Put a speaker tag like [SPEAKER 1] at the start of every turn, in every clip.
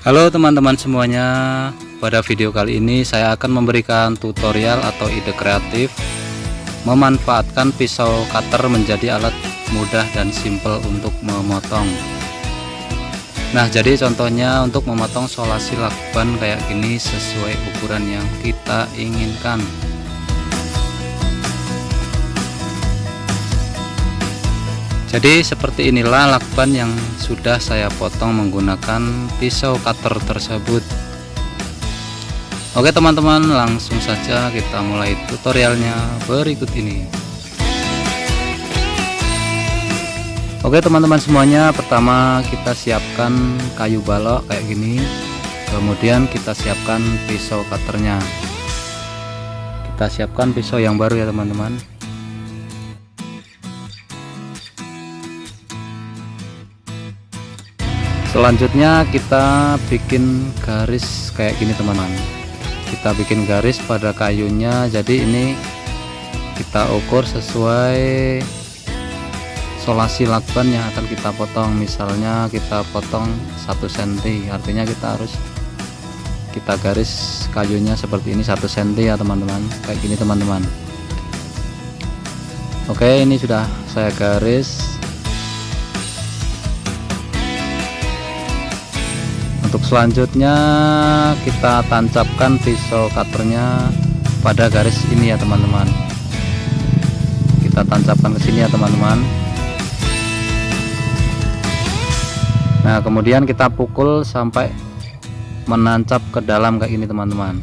[SPEAKER 1] Halo teman-teman semuanya, pada video kali ini saya akan memberikan tutorial atau ide kreatif memanfaatkan pisau cutter menjadi alat mudah dan simple untuk memotong. Nah, jadi contohnya untuk memotong solasi lakban kayak gini sesuai ukuran yang kita inginkan. Jadi seperti inilah lakban yang sudah saya potong menggunakan pisau cutter tersebut. Oke teman-teman, langsung saja kita mulai tutorialnya berikut ini. Oke teman-teman semuanya, pertama kita siapkan kayu balok kayak gini. Kemudian kita siapkan pisau cutternya. Kita siapkan pisau yang baru ya teman-teman. Selanjutnya kita bikin garis kayak gini teman-teman. Kita bikin garis pada kayunya, jadi ini kita ukur sesuai solasi lakban yang akan kita potong. Misalnya kita potong 1 cm, artinya kita garis kayunya seperti ini 1 cm ya teman-teman, kayak gini teman-teman. Oke, ini sudah saya garis. Untuk selanjutnya kita tancapkan pisau cutternya pada garis ini ya teman-teman. Kita tancapkan ke sini ya teman-teman. Nah, kemudian kita pukul sampai menancap ke dalam kayak ini teman-teman.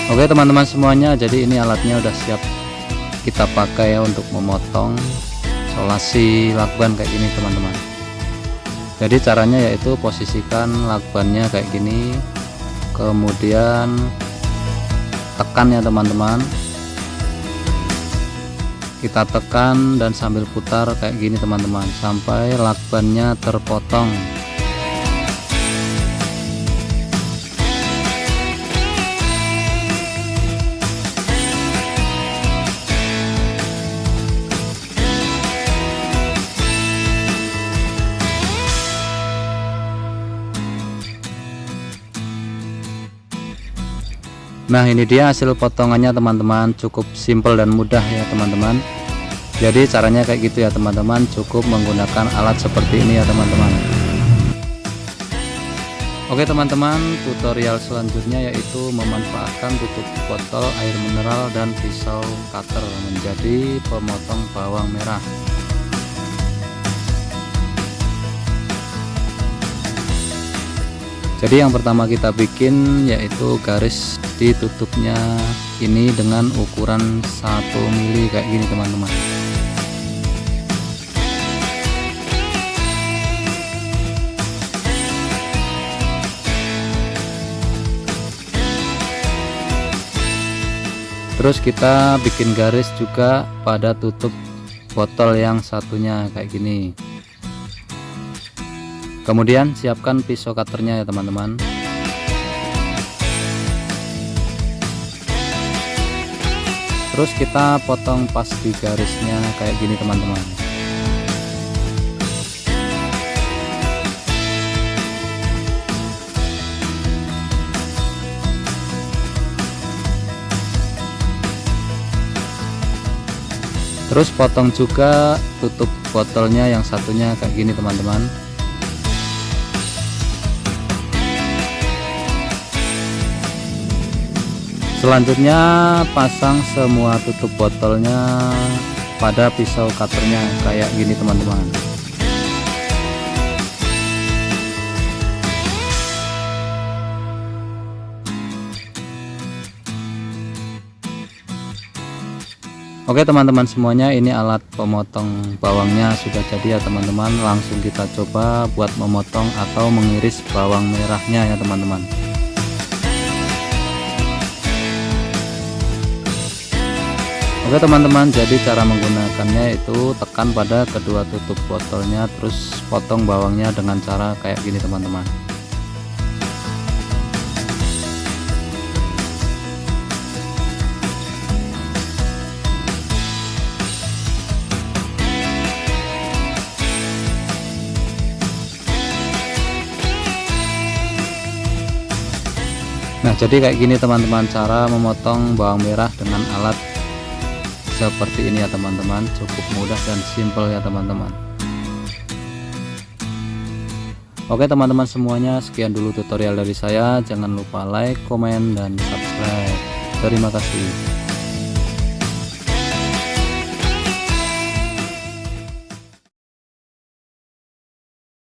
[SPEAKER 1] Oke teman-teman semuanya, jadi ini alatnya udah siap kita pakai ya untuk memotong solasi lakban kayak gini teman-teman. Jadi caranya yaitu posisikan lakbannya kayak gini, kemudian tekan ya teman-teman. Kita tekan dan sambil putar kayak gini teman-teman sampai lakbannya terpotong. Nah, ini dia hasil potongannya teman-teman, cukup simpel dan mudah ya teman-teman. Jadi caranya kayak gitu ya teman-teman, cukup menggunakan alat seperti ini ya teman-teman. Oke teman-teman, tutorial selanjutnya yaitu memanfaatkan tutup botol air mineral dan pisau cutter menjadi pemotong bawang merah. Jadi yang pertama kita bikin yaitu garis di tutupnya ini dengan ukuran 1 mili kayak gini teman-teman. Terus kita bikin garis juga pada tutup botol yang satunya kayak gini. Kemudian siapkan pisau cutternya ya teman-teman. Terus kita potong pas di garisnya kayak gini teman-teman. Terus potong juga tutup botolnya yang satunya kayak gini teman-teman. Selanjutnya pasang semua tutup botolnya pada pisau cutternya kayak gini teman-teman. Oke teman-teman semuanya, ini alat pemotong bawangnya sudah jadi ya teman-teman. Langsung kita coba buat memotong atau mengiris bawang merahnya ya teman-teman. Oke teman-teman, jadi cara menggunakannya itu tekan pada kedua tutup botolnya, terus potong bawangnya dengan cara kayak gini teman-teman. jadi kayak gini teman-teman cara memotong bawang merah dengan alat seperti ini ya teman-teman. Cukup mudah dan simple ya teman-teman. Oke teman-teman semuanya, sekian dulu tutorial dari saya. Jangan lupa like, komen, dan subscribe. Terima kasih.